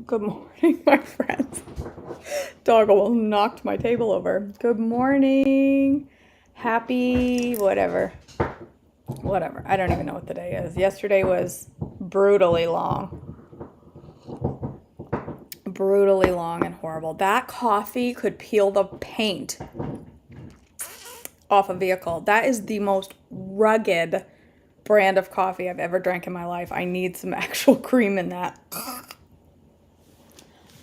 Good morning, my friends. Dog almost knocked my table over. Good morning. Happy whatever. Whatever. I don't even know what the day is. Yesterday was brutally long. Brutally long and horrible. That coffee could peel the paint off a vehicle. That is the most rugged brand of coffee I've ever drank in my life. I need some actual cream in that.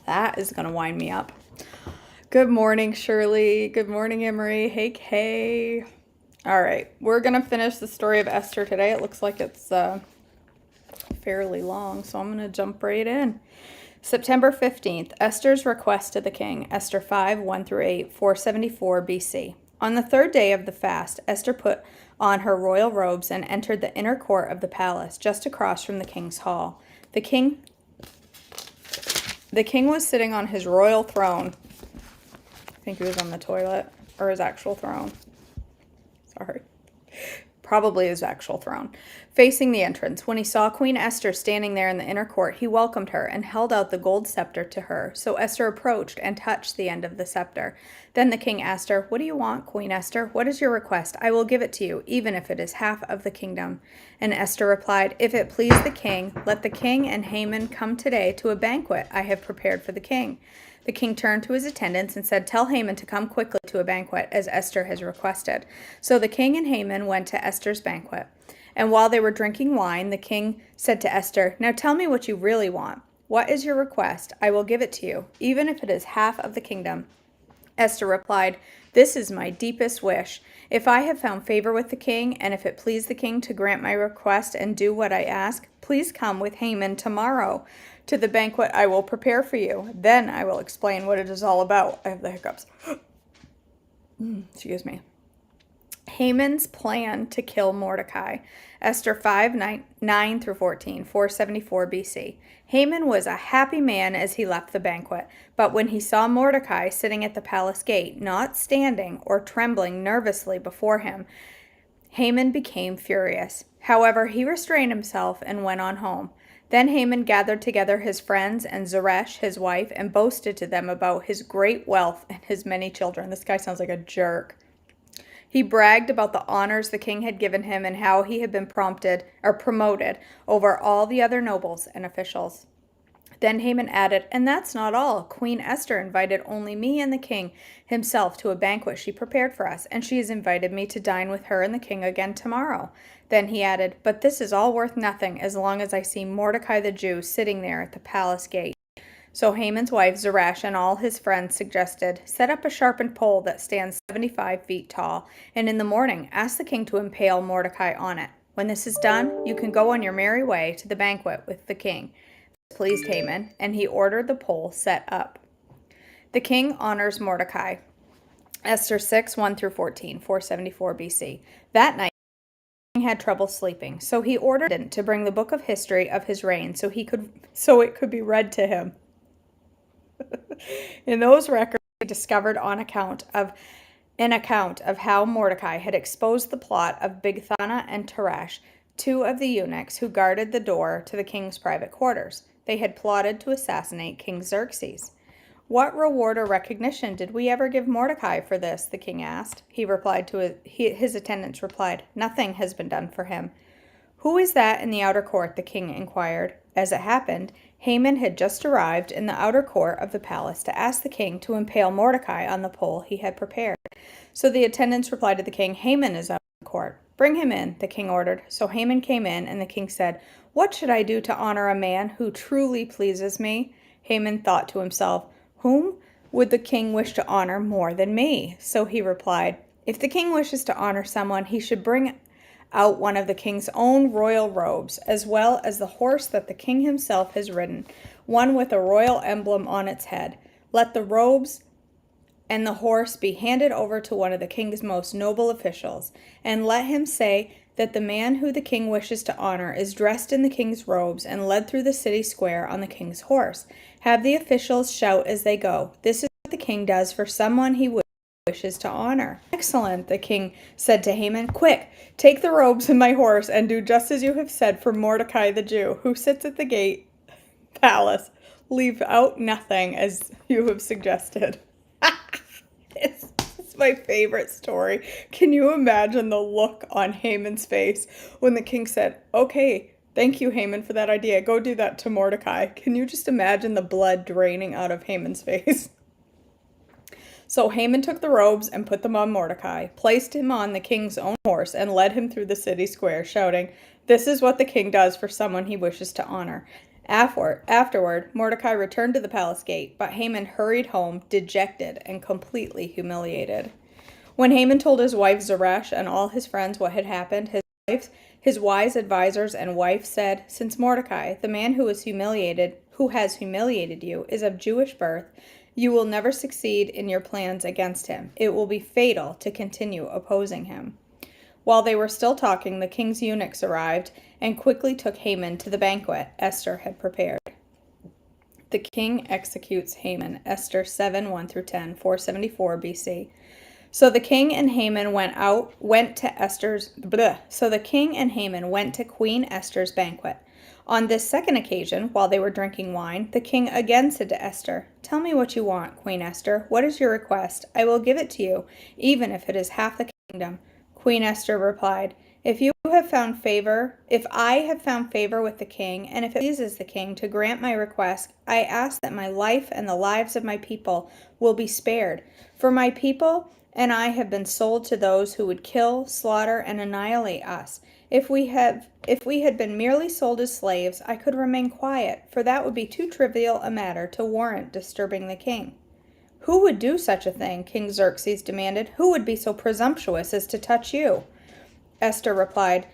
That is going to wind me up. Good morning, Shirley. Good morning, Emery. Hey, Kay. All right, we're going to finish the story of Esther today. It looks like it's fairly long, so I'm going to jump right in. September 15th, Esther's request to the king, Esther 5, 1-8, 474 BC. On the third day of the fast, Esther put on her royal robes and entered the inner court of the palace, just across from the king's hall. The king was sitting on his royal throne. I think he was on the toilet, or his actual throne. Sorry. Probably his actual throne, facing the entrance. When he saw Queen Esther standing there in the inner court, he welcomed her and held out the gold scepter to her. So Esther approached and touched the end of the scepter. Then the king asked her, "What do you want, Queen Esther? What is your request? I will give it to you, even if it is half of the kingdom." And Esther replied, "If it please the king, let the king and Haman come today to a banquet I have prepared for the king." The king turned to his attendants and said, "Tell Haman to come quickly to a banquet, as Esther has requested." So the king and Haman went to Esther's banquet. And while they were drinking wine, the king said to Esther, "Now tell me what you really want. What is your request? I will give it to you, even if it is half of the kingdom." Esther replied, "This is my deepest wish. If I have found favor with the king, and if it please the king to grant my request and do what I ask, please come with Haman tomorrow to the banquet I will prepare for you. Then I will explain what it is all about." I have the hiccups. Excuse me. Haman's plan to kill Mordecai. Esther 5, 9-14, 474 BC. Haman was a happy man as he left the banquet, but when he saw Mordecai sitting at the palace gate, not standing or trembling nervously before him, Haman became furious. However, he restrained himself and went on home. Then Haman gathered together his friends and Zeresh, his wife, and boasted to them about his great wealth and his many children. This guy sounds like a jerk. He bragged about the honors the king had given him and how he had been promoted over all the other nobles and officials. Then Haman added, "And that's not all. Queen Esther invited only me and the king himself to a banquet she prepared for us, and she has invited me to dine with her and the king again tomorrow." Then he added, "But this is all worth nothing as long as I see Mordecai the Jew sitting there at the palace gate." So Haman's wife Zeresh and all his friends suggested, "Set up a sharpened pole that stands 75 feet tall, and in the morning ask the king to impale Mordecai on it. When this is done, you can go on your merry way to the banquet with the king." This pleased Haman, and he ordered the pole set up. The king honors Mordecai. Esther 6, 1-14, 474 BC. That night, the king had trouble sleeping, so he ordered to bring the book of history of his reign so it could be read to him. In those records, he discovered an account of how Mordecai had exposed the plot of Bigthana and Teresh, two of the eunuchs who guarded the door to the king's private quarters. They had plotted to assassinate King Xerxes. "What reward or recognition did we ever give Mordecai for this?" the king asked. His attendants replied, "Nothing has been done for him." "Who is that in the outer court?" the king inquired. As it happened, Haman had just arrived in the outer court of the palace to ask the king to impale Mordecai on the pole he had prepared. So the attendants replied to the king, "Haman is out in the court." "Bring him in," the king ordered. So Haman came in, and the king said, "What should I do to honor a man who truly pleases me?" Haman thought to himself, "Whom would the king wish to honor more than me?" So he replied, "If the king wishes to honor someone, he should bring out one of the king's own royal robes, as well as the horse that the king himself has ridden, one with a royal emblem on its head. Let the robes and the horse be handed over to one of the king's most noble officials, and let him say that the man who the king wishes to honor is dressed in the king's robes and led through the city square on the king's horse. Have the officials shout as they go, 'This is what the king does for someone he wishes to honor.'" "Excellent," the king said to Haman. "Quick, take the robes and my horse and do just as you have said for Mordecai the Jew, who sits at the gate palace. Leave out nothing, as you have suggested. It's my favorite story. Can you imagine the look on Haman's face when the king said, "Okay, thank you, Haman, for that idea. Go do that to Mordecai." Can you just imagine the blood draining out of Haman's face? So Haman took the robes and put them on Mordecai, placed him on the king's own horse, and led him through the city square, shouting, "This is what the king does for someone he wishes to honor." Afterward, Mordecai returned to the palace gate, but Haman hurried home, dejected and completely humiliated. When Haman told his wife Zeresh and all his friends what had happened, his wise advisors and wife said, "Since Mordecai, the man who has humiliated you, is of Jewish birth, you will never succeed in your plans against him. It will be fatal to continue opposing him." While they were still talking, the king's eunuchs arrived and quickly took Haman to the banquet Esther had prepared. The king executes Haman. Esther 7, 1-10, 474 BC. So the king and Haman went to Queen Esther's banquet. On this second occasion, while they were drinking wine, the king again said to Esther, "Tell me what you want, Queen Esther. What is your request? I will give it to you, even if it is half the kingdom." Queen Esther replied, if I have found favor with the king, and if it pleases the king to grant my request, I ask that my life and the lives of my people will be spared. For my people and I have been sold to those who would kill, slaughter, and annihilate us. If we had been merely sold as slaves, I could remain quiet, for that would be too trivial a matter to warrant disturbing the king. "Who would do such a thing?" King Xerxes demanded. "Who would be so presumptuous as to touch you?" Esther replied,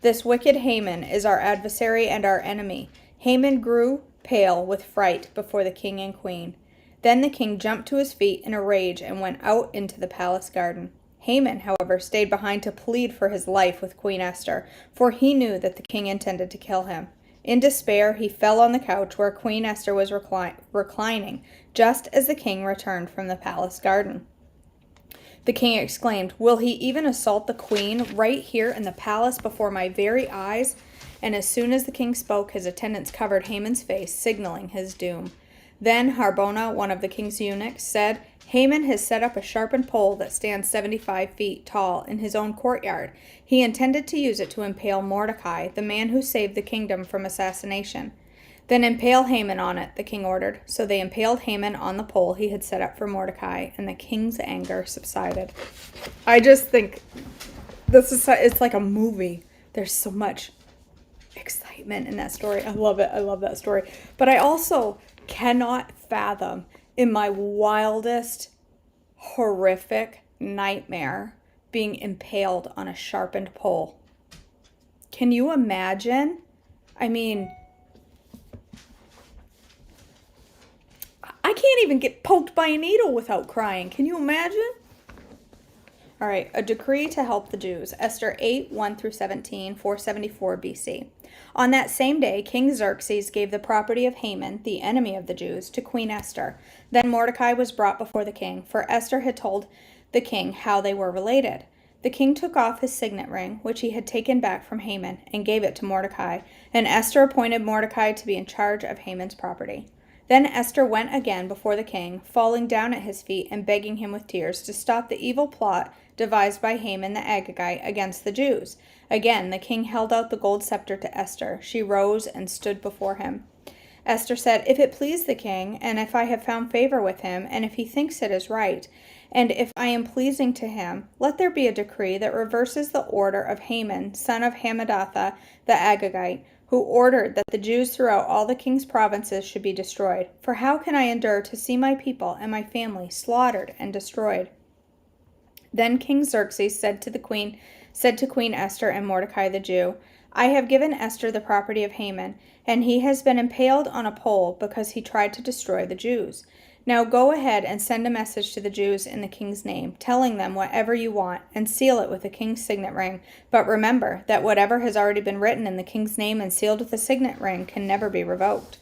"This wicked Haman is our adversary and our enemy." Haman grew pale with fright before the king and queen. Then the king jumped to his feet in a rage and went out into the palace garden. Haman, however, stayed behind to plead for his life with Queen Esther, for he knew that the king intended to kill him. In despair, he fell on the couch where Queen Esther was reclining, just as the king returned from the palace garden. The king exclaimed, "Will he even assault the queen right here in the palace before my very eyes?" And as soon as the king spoke, his attendants covered Haman's face, signaling his doom. Then Harbona, one of the king's eunuchs, said, "Haman has set up a sharpened pole that stands 75 feet tall in his own courtyard. He intended to use it to impale Mordecai, the man who saved the kingdom from assassination." "Then impale Haman on it," the king ordered. So they impaled Haman on the pole he had set up for Mordecai, and the king's anger subsided. I just think it's like a movie. There's so much excitement in that story. I love it. I love that story. But I also cannot fathom in my wildest, horrific nightmare being impaled on a sharpened pole. Can you imagine? I mean, I can't even get poked by a needle without crying. Can you imagine? All right, a decree to help the Jews. Esther 8, 1-17, 474 BC. On that same day, King Xerxes gave the property of Haman, the enemy of the Jews, to Queen Esther. Then Mordecai was brought before the king, for Esther had told the king how they were related. The king took off his signet ring, which he had taken back from Haman, and gave it to Mordecai, and Esther appointed Mordecai to be in charge of Haman's property. Then Esther went again before the king, falling down at his feet and begging him with tears to stop the evil plot devised by Haman the Agagite against the Jews. Again, the king held out the gold scepter to Esther. She rose and stood before him. Esther said, "If it please the king, and if I have found favor with him, and if he thinks it is right, and if I am pleasing to him, let there be a decree that reverses the order of Haman, son of Hammedatha the Agagite, who ordered that the Jews throughout all the king's provinces should be destroyed. For how can I endure to see my people and my family slaughtered and destroyed?" Then King Xerxes said to Queen Esther and Mordecai the Jew, "I have given Esther the property of Haman, and he has been impaled on a pole because he tried to destroy the Jews. Now go ahead and send a message to the Jews in the king's name, telling them whatever you want, and seal it with the king's signet ring. But remember that whatever has already been written in the king's name and sealed with the signet ring can never be revoked."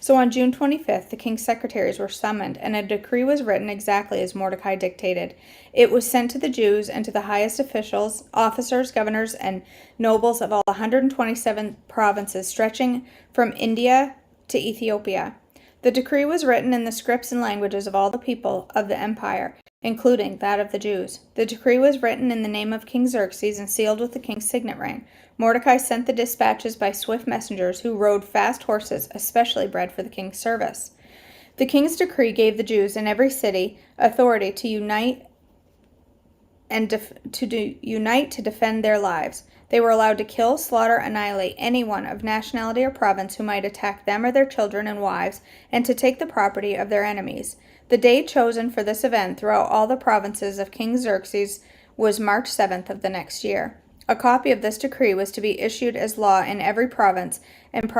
So on June 25th, the king's secretaries were summoned, and a decree was written exactly as Mordecai dictated. It was sent to the Jews and to the highest officials, officers, governors, and nobles of all 127 provinces stretching from India to Ethiopia. The decree was written in the scripts and languages of all the people of the empire, including that of the Jews. The decree was written in the name of King Xerxes and sealed with the king's signet ring. Mordecai sent the dispatches by swift messengers who rode fast horses, especially bred for the king's service. The king's decree gave the Jews in every city authority to unite to defend their lives. They were allowed to kill, slaughter, annihilate anyone of nationality or province who might attack them or their children and wives, and to take the property of their enemies. The day chosen for this event throughout all the provinces of King Xerxes was March 7th of the next year. A copy of this decree was to be issued as law in every province and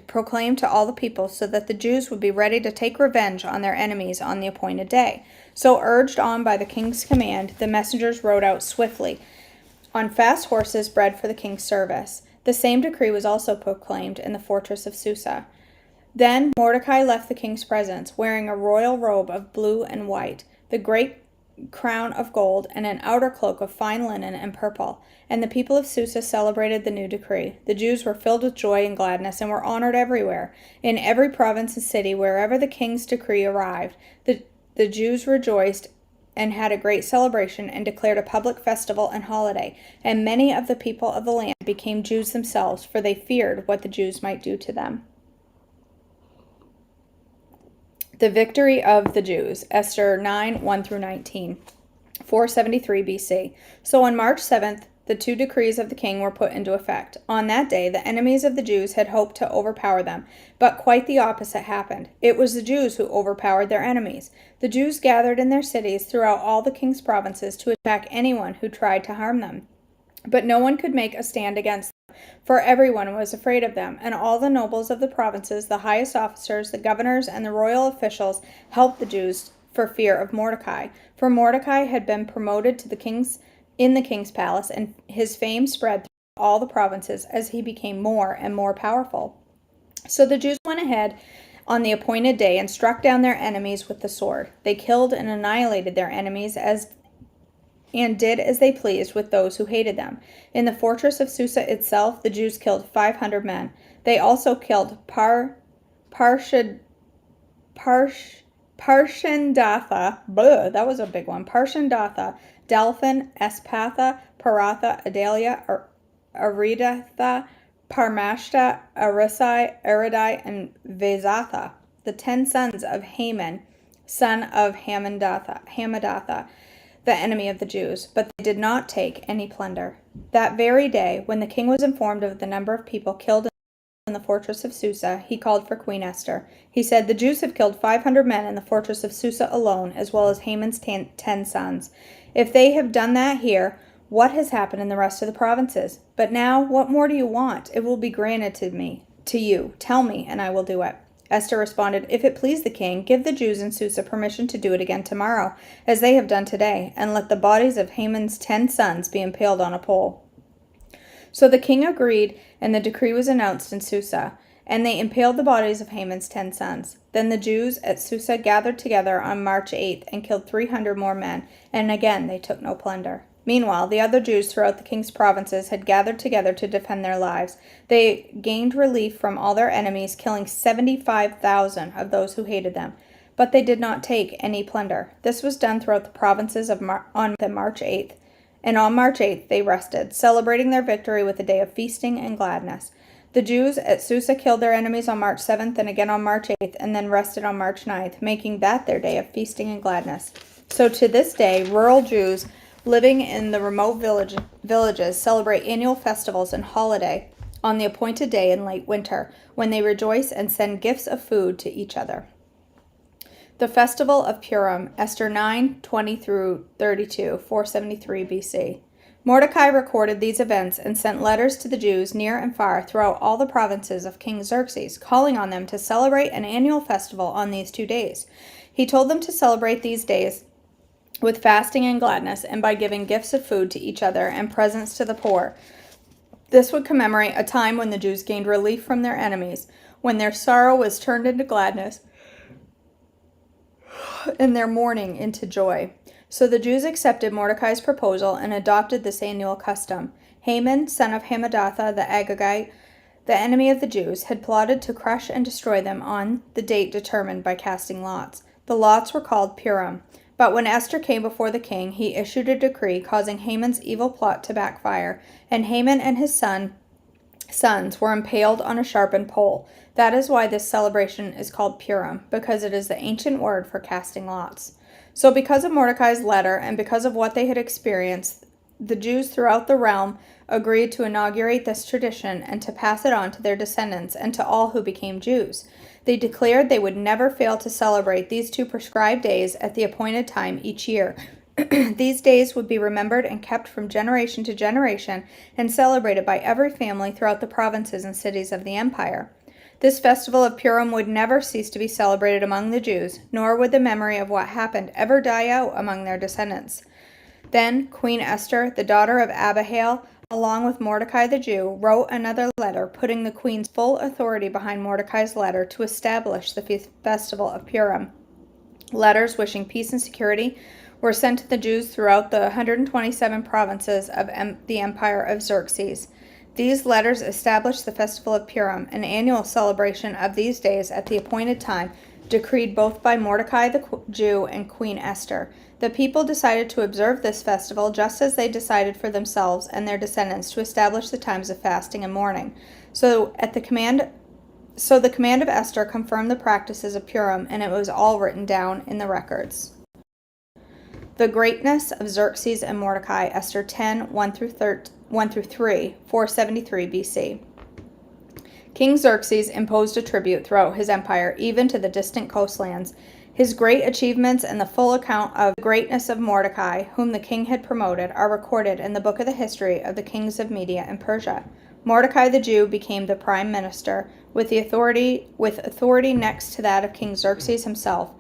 proclaimed to all the people, so that the Jews would be ready to take revenge on their enemies on the appointed day. So, urged on by the king's command, the messengers rode out swiftly on fast horses bred for the king's service. The same decree was also proclaimed in the fortress of Susa. Then Mordecai left the king's presence, wearing a royal robe of blue and white, the great crown of gold, and an outer cloak of fine linen and purple. And the people of Susa celebrated the new decree. The Jews were filled with joy and gladness and were honored everywhere. In every province and city, wherever the king's decree arrived, the Jews rejoiced and had a great celebration and declared a public festival and holiday. And many of the people of the land became Jews themselves, for they feared what the Jews might do to them. The victory of the Jews, Esther 9, 1-19, 473 BC. So on March 7th, the two decrees of the king were put into effect. On that day, the enemies of the Jews had hoped to overpower them, but quite the opposite happened. It was the Jews who overpowered their enemies. The Jews gathered in their cities throughout all the king's provinces to attack anyone who tried to harm them. But no one could make a stand against them, for everyone was afraid of them, and all the nobles of the provinces, the highest officers, the governors, and the royal officials helped the Jews for fear of Mordecai. For Mordecai had been promoted to the king's palace, and his fame spread through all the provinces as he became more and more powerful. So the Jews went ahead on the appointed day and struck down their enemies with the sword. They killed and annihilated their enemies and did as they pleased with those who hated them. In the fortress of Susa itself, the Jews killed 500 men. They also killed Parshandatha, that was a big one, Parshandatha, Delphin, Espatha, Paratha, Adalia, Aridatha, Parmashta, Arisai, Aridai, and Vezatha, the 10 sons of Haman, son of Hamadatha, the enemy of the Jews, but they did not take any plunder. That very day, when the king was informed of the number of people killed in the fortress of Susa, he called for Queen Esther. He said, "The Jews have killed 500 men in the fortress of Susa alone, as well as Haman's 10 sons. If they have done that here, what has happened in the rest of the provinces? But now, what more do you want? It will be granted to you. Tell me, and I will do it." Esther responded, "If it please the king, give the Jews in Susa permission to do it again tomorrow, as they have done today, and let the bodies of Haman's 10 sons be impaled on a pole." So the king agreed, and the decree was announced in Susa, and they impaled the bodies of Haman's 10 sons. Then the Jews at Susa gathered together on March 8th and killed 300 more men, and again they took no plunder. Meanwhile, the other Jews throughout the king's provinces had gathered together to defend their lives. They gained relief from all their enemies, killing 75,000 of those who hated them. But they did not take any plunder. This was done throughout the provinces on March 8th. And on March 8th they rested, celebrating their victory with a day of feasting and gladness. The Jews at Susa killed their enemies on March 7th and again on March 8th, and then rested on March 9th, making that their day of feasting and gladness. So to this day, rural Jews living in the remote villages celebrate annual festivals and holiday on the appointed day in late winter, when they rejoice and send gifts of food to each other. The Festival of Purim, Esther 9, 20-32, 473 BC. Mordecai recorded these events and sent letters to the Jews near and far throughout all the provinces of King Xerxes, calling on them to celebrate an annual festival on these 2 days. He told them to celebrate these days with fasting and gladness, and by giving gifts of food to each other and presents to the poor. This would commemorate a time when the Jews gained relief from their enemies, when their sorrow was turned into gladness, and their mourning into joy. So the Jews accepted Mordecai's proposal and adopted this annual custom. Haman, son of Hamadatha the Agagite, the enemy of the Jews, had plotted to crush and destroy them on the date determined by casting lots. The lots were called Purim. But when Esther came before the king, he issued a decree causing Haman's evil plot to backfire, and Haman and his sons were impaled on a sharpened pole. That is why this celebration is called Purim, because it is the ancient word for casting lots. So because of Mordecai's letter and because of what they had experienced, the Jews throughout the realm agreed to inaugurate this tradition and to pass it on to their descendants and to all who became Jews. They declared they would never fail to celebrate these 2 prescribed days at the appointed time each year. These days would be remembered and kept from generation to generation and celebrated by every family throughout the provinces and cities of the empire. This festival of Purim would never cease to be celebrated among the Jews, nor would the memory of what happened ever die out among their descendants. Then Queen Esther, the daughter of Abihail, along with Mordecai the Jew, wrote another letter putting the queen's full authority behind Mordecai's letter to establish the festival of Purim. Letters wishing peace and security were sent to the Jews throughout the 127 provinces of the empire of Xerxes. These letters established the festival of Purim, an annual celebration of these days at the appointed time, decreed both by Mordecai the Jew and Queen Esther. The people decided to observe this festival just as they decided for themselves and their descendants to establish the times of fasting and mourning. So the command of Esther confirmed the practices of Purim, and it was all written down in the records. The greatness of Xerxes and Mordecai, Esther 10, 1 through 3, 473 BC. King Xerxes imposed a tribute throughout his empire, even to the distant coastlands. His great achievements and the full account of the greatness of Mordecai, whom the king had promoted, are recorded in the book of the history of the kings of Media and Persia. Mordecai the Jew became the prime minister, with authority next to that of King Xerxes himself.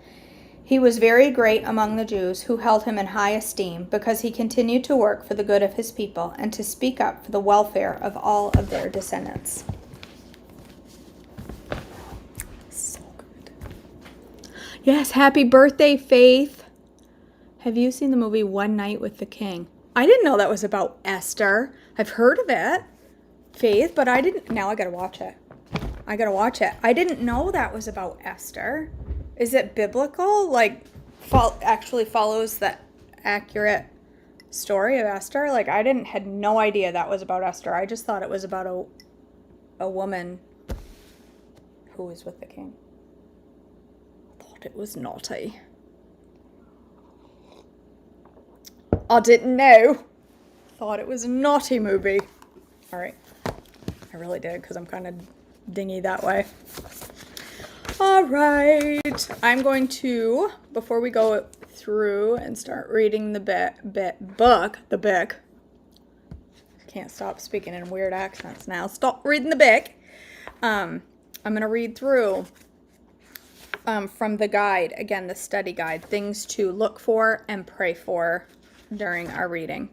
He was very great among the Jews, who held him in high esteem, because he continued to work for the good of his people and to speak up for the welfare of all of their descendants. So good. Yes, happy birthday, Faith. Have you seen the movie One Night with the King? I didn't know that was about Esther. I've heard of it, Faith, but I didn't. Now I gotta watch it. I didn't know that was about Esther. Is it biblical? Like, actually follows the accurate story of Esther? Like, had no idea that was about Esther. I just thought it was about a woman who was with the king. I thought it was naughty. I didn't know. Thought it was a naughty movie. All right. I really did, because I'm kind of dingy that way. All right. I'm going to, before we go through and start reading the book. I can't stop speaking in weird accents now. Stop reading the book. I'm going to read through from the guide, again, the study guide, things to look for and pray for during our reading.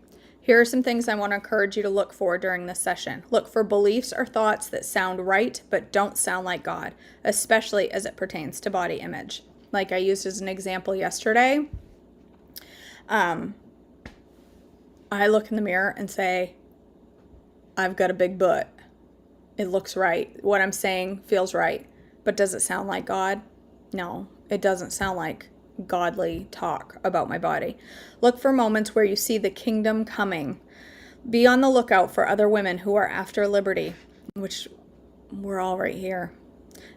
Here are some things I want to encourage you to look for during this session. Look for beliefs or thoughts that sound right but don't sound like God, especially as it pertains to body image. Like I used as an example yesterday, I look in the mirror and say, I've got a big butt. It looks right. What I'm saying feels right. But does it sound like God? No, it doesn't sound like godly talk about my body. Look for moments where you see the kingdom coming. Be on the lookout for other women who are after liberty, which we're all right here.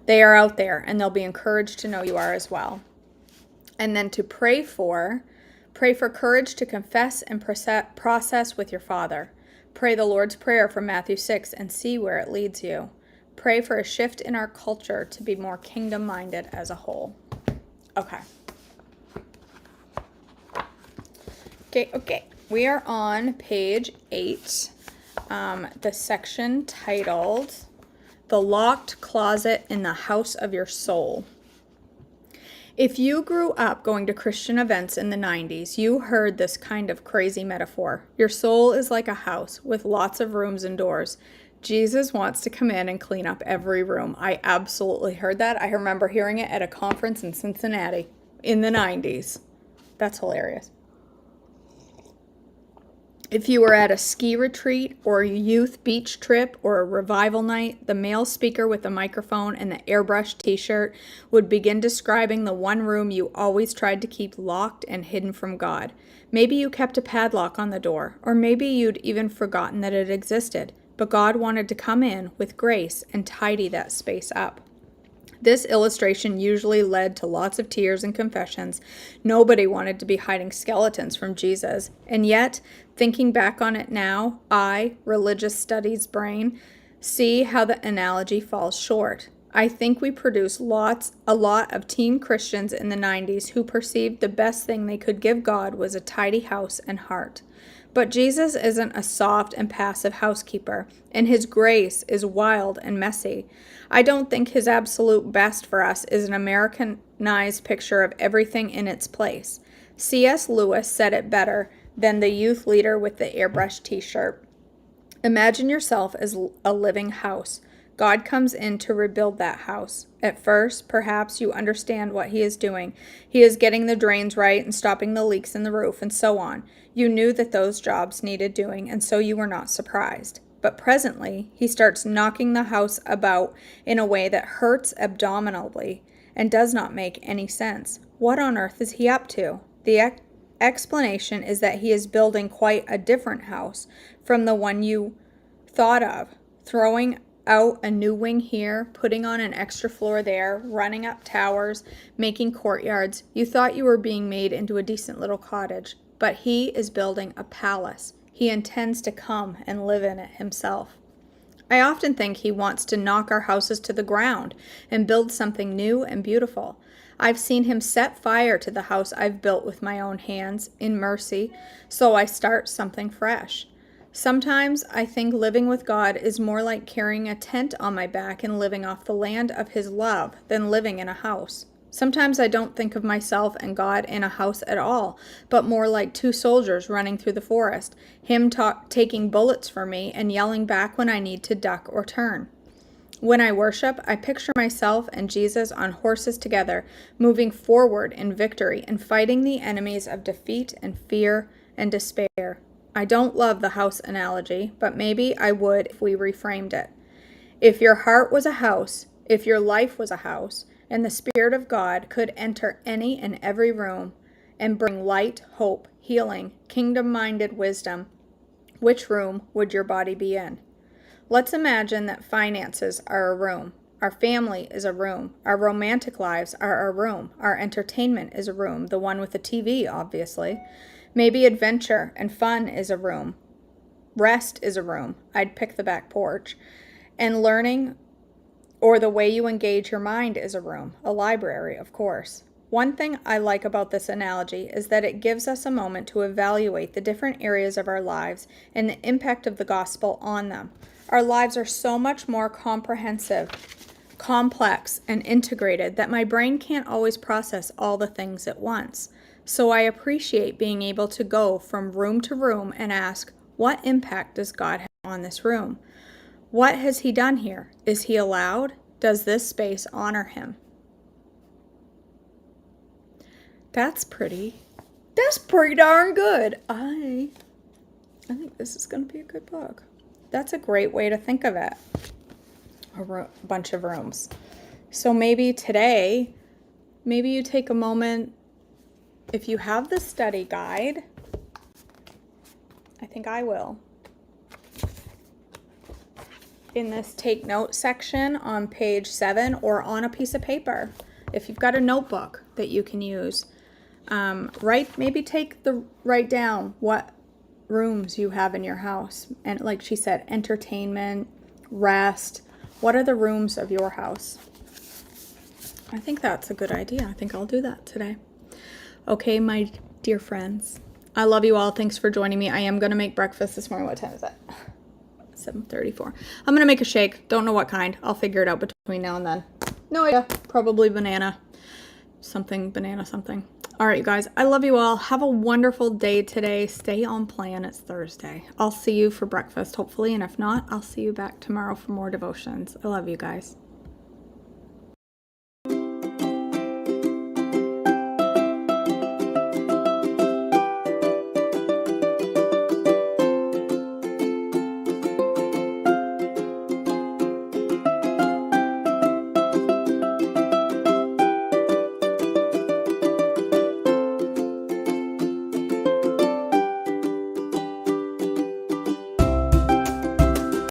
They are out there, and they'll be encouraged to know you are as well. And then to pray for courage to confess and process with your Father. Pray the Lord's Prayer from Matthew 6 and see where it leads you. Pray for a shift in our culture to be more kingdom-minded as a whole. Okay. We are on page 8, the section titled, The Locked Closet in the House of Your Soul. If you grew up going to Christian events in the 90s, you heard this kind of crazy metaphor. Your soul is like a house with lots of rooms and doors. Jesus wants to come in and clean up every room. I absolutely heard that. I remember hearing it at a conference in Cincinnati in the 90s. That's hilarious. If you were at a ski retreat or a youth beach trip or a revival night, the male speaker with the microphone and the airbrushed t-shirt would begin describing the one room you always tried to keep locked and hidden from God. Maybe you kept a padlock on the door, or maybe you'd even forgotten that it existed, but God wanted to come in with grace and tidy that space up. This illustration usually led to lots of tears and confessions. Nobody wanted to be hiding skeletons from Jesus. And yet, thinking back on it now, religious studies brain, see how the analogy falls short. I think we produced a lot of teen Christians in the 90s who perceived the best thing they could give God was a tidy house and heart. But Jesus isn't a soft and passive housekeeper, and his grace is wild and messy. I don't think his absolute best for us is an Americanized picture of everything in its place. C.S. Lewis said it better than the youth leader with the airbrushed t-shirt. Imagine yourself as a living house. God comes in to rebuild that house. At first, perhaps you understand what he is doing. He is getting the drains right and stopping the leaks in the roof and so on. You knew that those jobs needed doing, and so you were not surprised. But presently, he starts knocking the house about in a way that hurts abdominally and does not make any sense. What on earth is he up to? The explanation is that he is building quite a different house from the one you thought of, throwing out a new wing here, putting on an extra floor there, running up towers, making courtyards. You thought you were being made into a decent little cottage, but he is building a palace. He intends to come and live in it himself. I often think he wants to knock our houses to the ground and build something new and beautiful. I've seen him set fire to the house I've built with my own hands, in mercy, so I start something fresh. Sometimes I think living with God is more like carrying a tent on my back and living off the land of his love than living in a house. Sometimes I don't think of myself and God in a house at all, but more like two soldiers running through the forest, him taking bullets for me and yelling back when I need to duck or turn. When I worship, I picture myself and Jesus on horses together, moving forward in victory and fighting the enemies of defeat and fear and despair. I don't love the house analogy, but maybe I would if we reframed it. If your heart was a house, if your life was a house, and the Spirit of God could enter any and every room and bring light, hope, healing, kingdom-minded wisdom, which room would your body be in? Let's imagine that finances are a room. Our family is a room. Our romantic lives are a room. Our entertainment is a room, the one with the TV, obviously. Maybe adventure and fun is a room. Rest is a room. I'd pick the back porch. And learning or the way you engage your mind is a room. A library, of course. One thing I like about this analogy is that it gives us a moment to evaluate the different areas of our lives and the impact of the gospel on them. Our lives are so much more comprehensive, complex, and integrated that my brain can't always process all the things at once. So I appreciate being able to go from room to room and ask, what impact does God have on this room? What has he done here? Is he allowed? Does this space honor him? That's pretty darn good. I think this is going to be a good book. That's a great way to think of it. A bunch of rooms. So maybe today, you take a moment. If you have the study guide, I think I will. In this take note section on page 7 or on a piece of paper, if you've got a notebook that you can use, write down what rooms you have in your house. And like she said, entertainment, rest. What are the rooms of your house? I think that's a good idea. I think I'll do that today. Okay, my dear friends, I love you all. Thanks for joining me. I am going to make breakfast this morning. What time is it? 7:34. I'm going to make a shake. Don't know what kind. I'll figure it out between now and then. No idea. Probably banana something. All right, you guys. I love you all. Have a wonderful day today. Stay on plan. It's Thursday. I'll see you for breakfast, hopefully. And if not, I'll see you back tomorrow for more devotions. I love you guys.